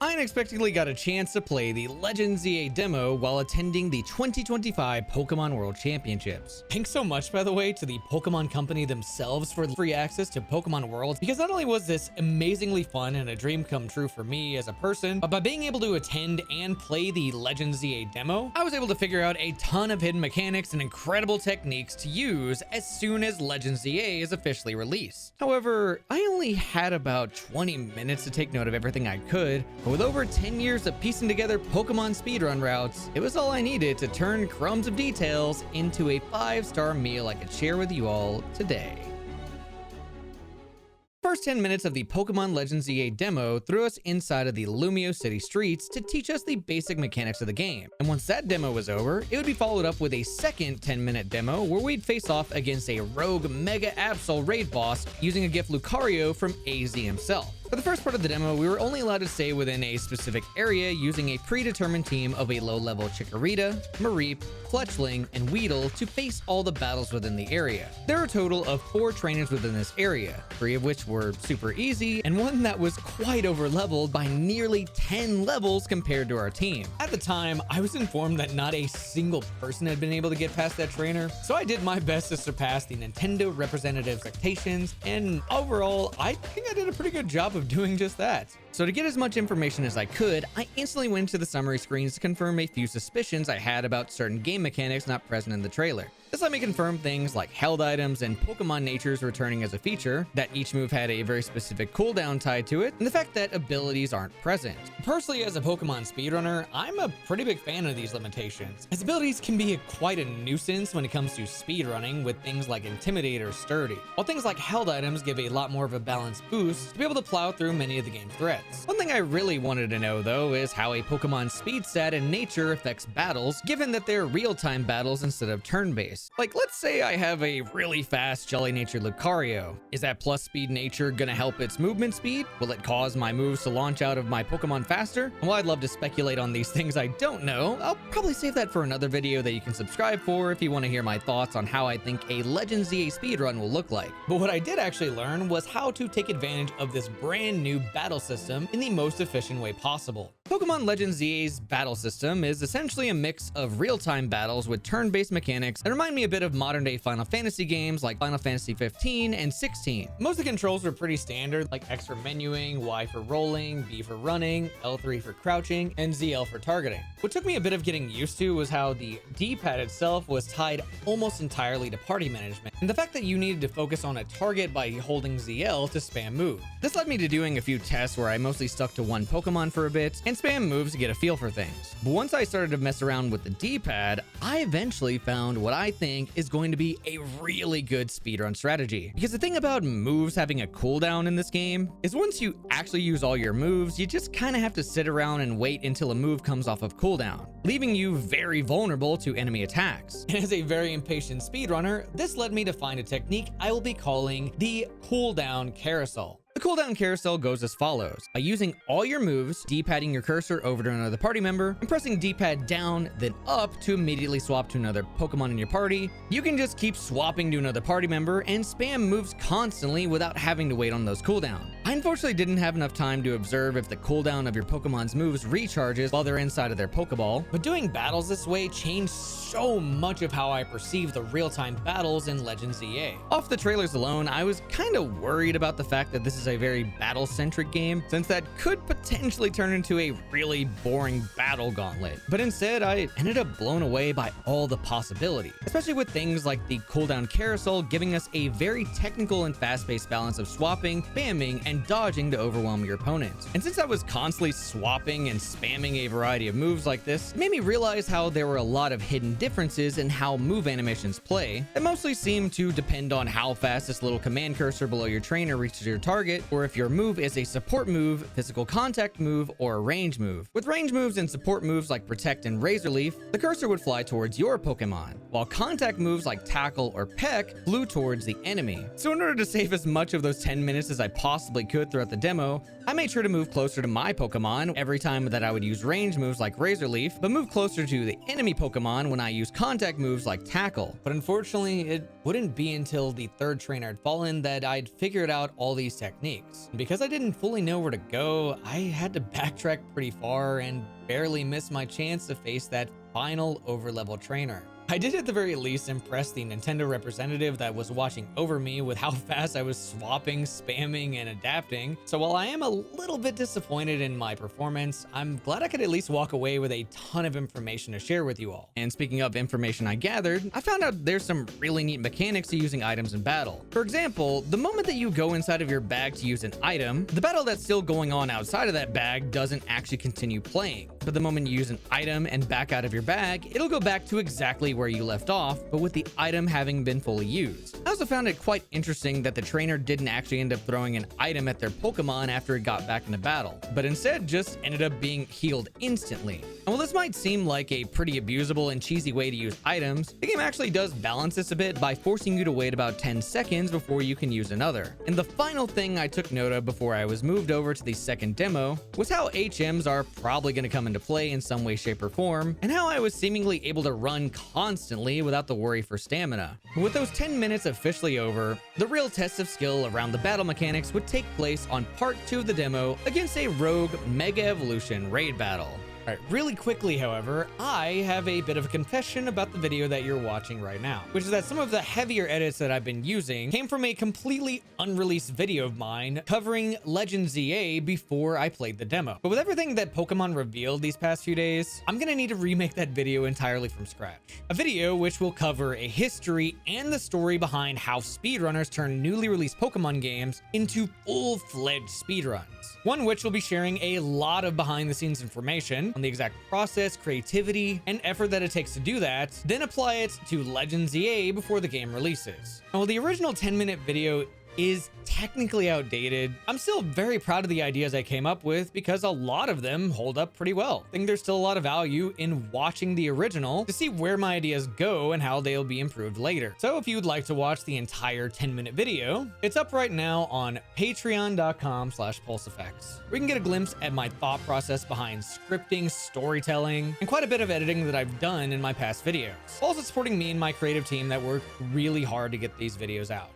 I unexpectedly got a chance to play the Legends ZA demo while attending the 2025 Pokemon World Championships. Thanks so much, by the way, to the Pokemon company themselves for free access to Pokemon Worlds, because not only was this amazingly fun and a dream come true for me as a person, but by being able to attend and play the Legends ZA demo, I was able to figure out a ton of hidden mechanics and incredible techniques to use as soon as Legends ZA is officially released. However, I only had about 20 minutes to take note of everything I could, but with over 10 years of piecing together Pokemon speedrun routes, it was all I needed to turn crumbs of details into a 5-star meal I could share with you all today. First 10 minutes of the Pokemon Legends ZA demo threw us inside of the Lumio City streets to teach us the basic mechanics of the game. And once that demo was over, it would be followed up with a second 10-minute demo where we'd face off against a rogue Mega Absol raid boss using a gift Lucario from AZ himself. For the first part of the demo, we were only allowed to stay within a specific area using a predetermined team of a low-level Chikorita, Mareep, Fletchling, and Weedle to face all the battles within the area. There are a total of 4 trainers within this area, 3 of which were super easy, and one that was quite over-leveled by nearly 10 levels compared to our team. At the time, I was informed that not a single person had been able to get past that trainer, so I did my best to surpass the Nintendo representative's expectations, and overall, I think I did a pretty good job of doing just that. So to get as much information as I could, I instantly went to the summary screens to confirm a few suspicions I had about certain game mechanics not present in the trailer. This let me confirm things like held items and Pokemon natures returning as a feature, that each move had a very specific cooldown tied to it, and the fact that abilities aren't present. Personally, as a Pokemon speedrunner, I'm a pretty big fan of these limitations, as abilities can be quite a nuisance when it comes to speedrunning with things like Intimidate or Sturdy, while things like held items give a lot more of a balanced boost to be able to plow through many of the game's threats. One thing I really wanted to know though is how a Pokemon speed stat and nature affects battles, given that they're real-time battles instead of turn-based. Like, let's say I have a really fast Jelly Nature Lucario. Is that plus speed nature gonna help its movement speed? Will it cause my moves to launch out of my Pokemon faster? And while I'd love to speculate on these things I don't know, I'll probably save that for another video that you can subscribe for if you want to hear my thoughts on how I think a Legends ZA speedrun will look like. But what I did actually learn was how to take advantage of this brand new battle system in the most efficient way possible. Pokemon Legends ZA's battle system is essentially a mix of real-time battles with turn-based mechanics that remind me a bit of modern-day Final Fantasy games like Final Fantasy 15 and 16. Most of the controls were pretty standard, like X for menuing, Y for rolling, B for running, L3 for crouching, and ZL for targeting. What took me a bit of getting used to was how the D-pad itself was tied almost entirely to party management, and the fact that you needed to focus on a target by holding ZL to spam moves. This led me to doing a few tests where I mostly stuck to one Pokemon for a bit and spam moves to get a feel for things. But once I started to mess around with the D-pad, I eventually found what I think is going to be a really good speedrun strategy. Because the thing about moves having a cooldown in this game is once you actually use all your moves, you just kind of have to sit around and wait until a move comes off of cooldown, leaving you very vulnerable to enemy attacks. And as a very impatient speedrunner, this led me to find a technique I will be calling the cooldown carousel. The cooldown carousel goes as follows. By using all your moves, D-padding your cursor over to another party member, and pressing D-pad down, then up to immediately swap to another Pokemon in your party, you can just keep swapping to another party member and spam moves constantly without having to wait on those cooldowns. I unfortunately didn't have enough time to observe if the cooldown of your Pokemon's moves recharges while they're inside of their Pokeball, but doing battles this way changed so much of how I perceive the real-time battles in Legends ZA. Off the trailers alone, I was kind of worried about the fact that this is a very battle-centric game, since that could potentially turn into a really boring battle gauntlet. But instead, I ended up blown away by all the possibilities, especially with things like the cooldown carousel giving us a very technical and fast-paced balance of swapping, spamming, and dodging to overwhelm your opponents. And since I was constantly swapping and spamming a variety of moves like this, it made me realize how there were a lot of hidden differences in how move animations play that mostly seem to depend on how fast this little command cursor below your trainer reaches your target, or if your move is a support move, physical contact move, or a range move. With range moves and support moves like Protect and Razor Leaf, the cursor would fly towards your Pokemon, while contact moves like Tackle or Peck flew towards the enemy. So in order to save as much of those 10 minutes as I possibly possibly could throughout the demo, I made sure to move closer to my Pokemon every time that I would use range moves like Razor Leaf, but move closer to the enemy Pokemon when I use contact moves like Tackle. But unfortunately, it wouldn't be until the third trainer had fallen that I'd figured out all these techniques. And because I didn't fully know where to go, I had to backtrack pretty far and barely miss my chance to face that final overlevel trainer. I did at the very least impress the Nintendo representative that was watching over me with how fast I was swapping, spamming, and adapting. So while I am a little bit disappointed in my performance, I'm glad I could at least walk away with a ton of information to share with you all. And speaking of information I gathered, I found out there's some really neat mechanics to using items in battle. For example, the moment that you go inside of your bag to use an item, the battle that's still going on outside of that bag doesn't actually continue playing. But the moment you use an item and back out of your bag, it'll go back to exactly where you left off, but with the item having been fully used. I also found it quite interesting that the trainer didn't actually end up throwing an item at their Pokemon after it got back into battle, but instead just ended up being healed instantly. And while this might seem like a pretty abusable and cheesy way to use items, the game actually does balance this a bit by forcing you to wait about 10 seconds before you can use another. And the final thing I took note of before I was moved over to the second demo was how HMs are probably going to come into play in some way, shape, or form, and how I was seemingly able to run constantly without the worry for stamina. But with those 10 minutes officially over, the real test of skill around the battle mechanics would take place on part 2 of the demo against a rogue Mega Evolution raid battle. Alright, really quickly, however, I have a bit of a confession about the video that you're watching right now, which is that some of the heavier edits that I've been using came from a completely unreleased video of mine covering Legend ZA before I played the demo. But with everything that Pokemon revealed these past few days, I'm gonna need to remake that video entirely from scratch. A video which will cover a history and the story behind how speedrunners turn newly released Pokemon games into full-fledged speedruns. One which will be sharing a lot of behind-the-scenes information on the exact process, creativity, and effort that it takes to do that, then apply it to Legend ZA before the game releases. And while the original 10-minute video is technically outdated, I'm still very proud of the ideas I came up with because a lot of them hold up pretty well. I think there's still a lot of value in watching the original to see where my ideas go and how they'll be improved later. So if you'd like to watch the entire 10-minute video, it's up right now on patreon.com/PulseEffects, where you can get a glimpse at my thought process behind scripting, storytelling, and quite a bit of editing that I've done in my past videos. Also supporting me and my creative team that worked really hard to get these videos out.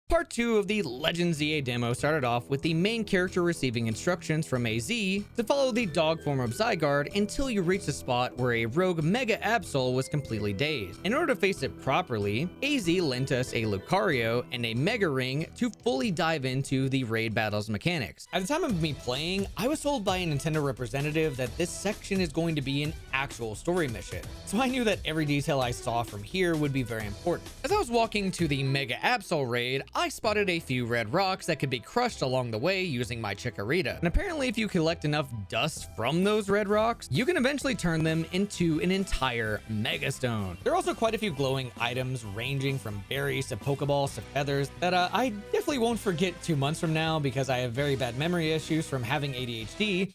Part 2 of the Legend ZA demo started off with the main character receiving instructions from AZ to follow the dog form of Zygarde until you reach the spot where a rogue Mega Absol was completely dazed. In order to face it properly, AZ lent us a Lucario and a Mega Ring to fully dive into the raid battles mechanics. At the time of me playing, I was told by a Nintendo representative that this section is going to be an actual story mission, so I knew that every detail I saw from here would be very important. As I was walking to the Mega Absol raid, I spotted a few red rocks that could be crushed along the way using my Chikorita. And apparently if you collect enough dust from those red rocks, you can eventually turn them into an entire Mega Stone. There are also quite a few glowing items ranging from berries to Pokeballs to feathers that I definitely won't forget 2 months from now because I have very bad memory issues from having ADHD.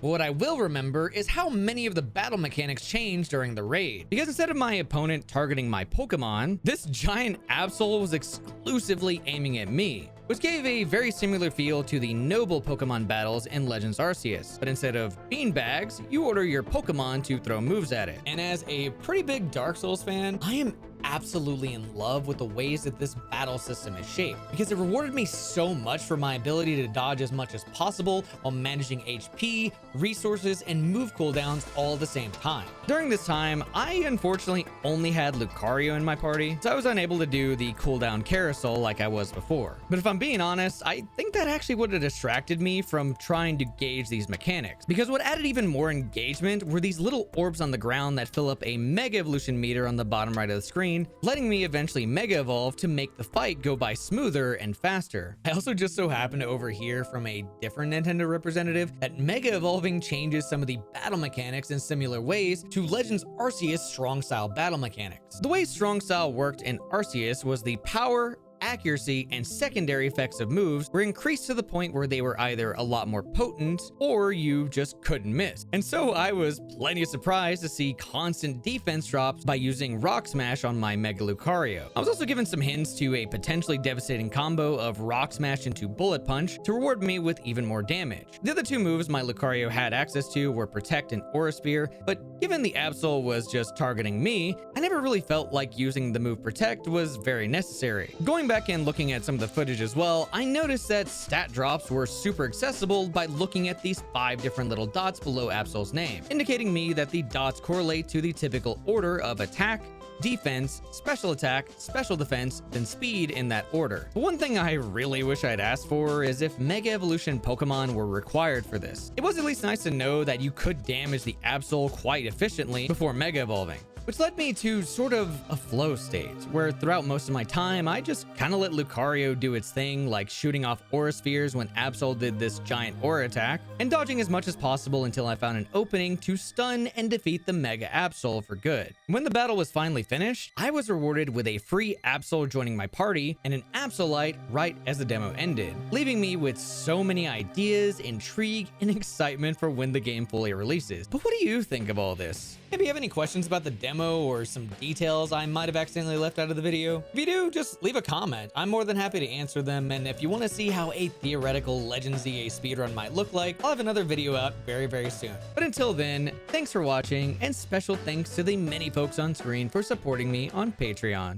What I will remember is how many of the battle mechanics changed during the raid, because instead of my opponent targeting my Pokemon, this giant Absol was exclusively aiming at me, which gave a very similar feel to the noble Pokemon battles in Legends Arceus. But instead of beanbags, you order your Pokemon to throw moves at it. And as a pretty big Dark Souls fan, I am absolutely in love with the ways that this battle system is shaped, because it rewarded me so much for my ability to dodge as much as possible while managing HP, resources, and move cooldowns all at the same time. During this time, I unfortunately only had Lucario in my party, so I was unable to do the cooldown carousel like I was before. But if I'm being honest, I think that actually would have distracted me from trying to gauge these mechanics, because what added even more engagement were these little orbs on the ground that fill up a Mega Evolution meter on the bottom right of the screen, letting me eventually Mega Evolve to make the fight go by smoother and faster. I also just so happen to overhear from a different Nintendo representative that Mega Evolving changes some of the battle mechanics in similar ways to Legends Arceus Strong Style battle mechanics. The way Strong Style worked in Arceus was the power, accuracy and secondary effects of moves were increased to the point where they were either a lot more potent or you just couldn't miss. And so I was plenty surprised to see constant defense drops by using Rock Smash on my Mega Lucario. I was also given some hints to a potentially devastating combo of Rock Smash into Bullet Punch to reward me with even more damage. The other two moves my Lucario had access to were Protect and Aura Sphere, but given the Absol was just targeting me, I never really felt like using the move Protect was very necessary. Going back and looking at some of the footage as well, I noticed that stat drops were super accessible by looking at these 5 different little dots below Absol's name, indicating me that the dots correlate to the typical order of attack, defense, special attack, special defense, then speed in that order. But one thing I really wish I'd asked for is if Mega Evolution Pokemon were required for this. It was at least nice to know that you could damage the Absol quite efficiently before Mega Evolving, which led me to sort of a flow state, where throughout most of my time, I just kind of let Lucario do its thing, like shooting off Aura Spheres when Absol did this giant Aura attack, and dodging as much as possible until I found an opening to stun and defeat the Mega Absol for good. When the battle was finally finished, I was rewarded with a free Absol joining my party and an Absolite right as the demo ended, leaving me with so many ideas, intrigue, and excitement for when the game fully releases. But what do you think of all this? Maybe you have any questions about the demo or some details I might have accidentally left out of the video? If you do, just leave a comment. I'm more than happy to answer them, and if you want to see how a theoretical Legend ZA speedrun might look like, I'll have another video out very, very soon. But until then, thanks for watching, and special thanks to the many folks on screen for supporting me on Patreon.